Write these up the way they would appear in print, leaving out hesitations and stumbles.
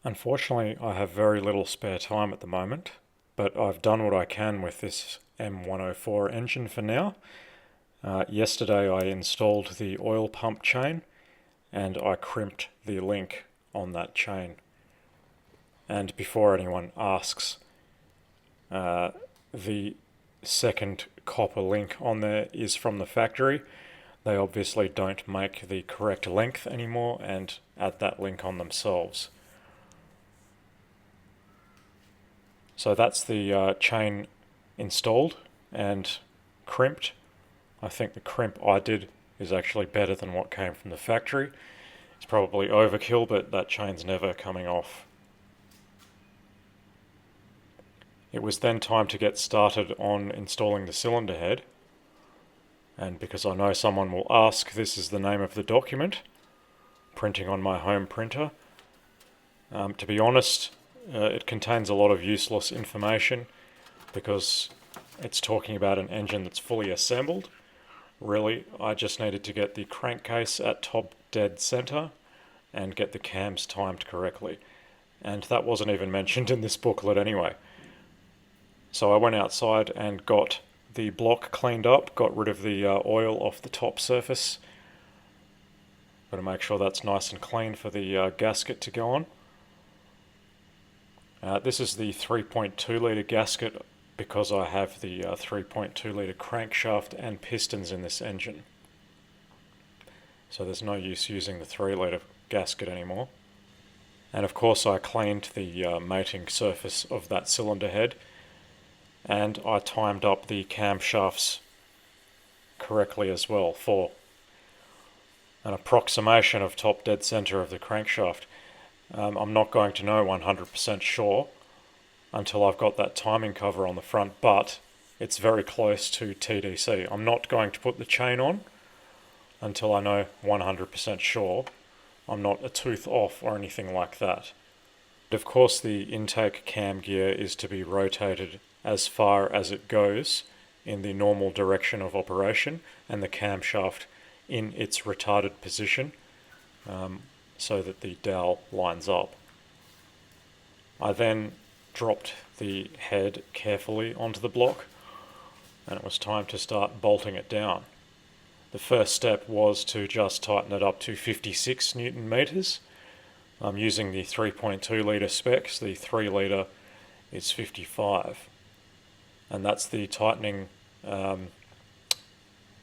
Unfortunately, I have very little spare time at the moment, but I've done what I can with this M104 engine for now. Yesterday I installed the oil pump chain and I crimped the link on that chain. And before anyone asks, the second copper link on there is from the factory. They obviously don't make the correct length anymore and add that link on themselves. So that's the chain installed and crimped. I think the crimp I did is actually better than what came from the factory. It's probably overkill, but that chain's never coming off. It was then time to get started on installing the cylinder head. And because I know someone will ask, this is the name of the document, printing on my home printer. To be honest, it contains a lot of useless information because it's talking about an engine that's fully assembled. Really, I just needed to get the crankcase at top dead center and get the cams timed correctly. And that wasn't even mentioned in this booklet anyway. So I went outside and got the block cleaned up, got rid of the oil off the top surface. Got to make sure that's nice and clean for the gasket to go on. This is the 3.2 litre gasket because I have the 3.2 litre crankshaft and pistons in this engine. So there's no use using the 3 litre gasket anymore. And of course I cleaned the mating surface of that cylinder head and I timed up the camshafts correctly as well for an approximation of top dead center of the crankshaft. I'm not going to know 100% sure until I've got that timing cover on the front, but it's very close to TDC. I'm not going to put the chain on until I know 100% sure I'm not a tooth off or anything like that. Of course, the intake cam gear is to be rotated as far as it goes in the normal direction of operation and the camshaft in its retarded position so that the dowel lines up. I then dropped the head carefully onto the block and it was time to start bolting it down. The first step was to just tighten it up to 56 Newton meters. I'm using the 3.2 litre specs, the 3 litre is 55. And that's the tightening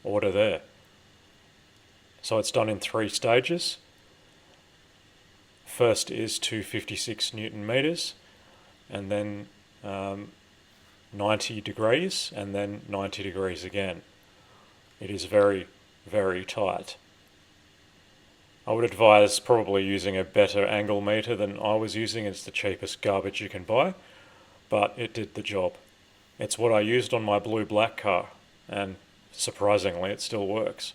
order there. So it's done in 3 stages. First is to 56 Newton meters, and then 90 degrees, and then 90 degrees again. It is very, very tight. I would advise probably using a better angle meter than I was using. It's the cheapest garbage you can buy, but it did the job. It's what I used on my blue-black car, and surprisingly it still works.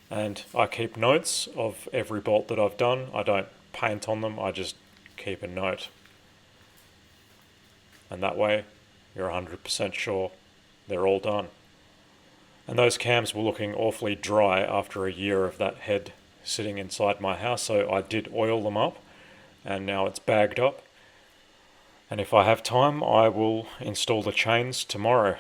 And I keep notes of every bolt that I've done. I don't paint on them, I just keep a note. And that way you're 100% sure they're all done. And those cams were looking awfully dry after a year of that head sitting inside my house, so I did oil them up, and now it's bagged up. And if I have time, I will install the chains tomorrow.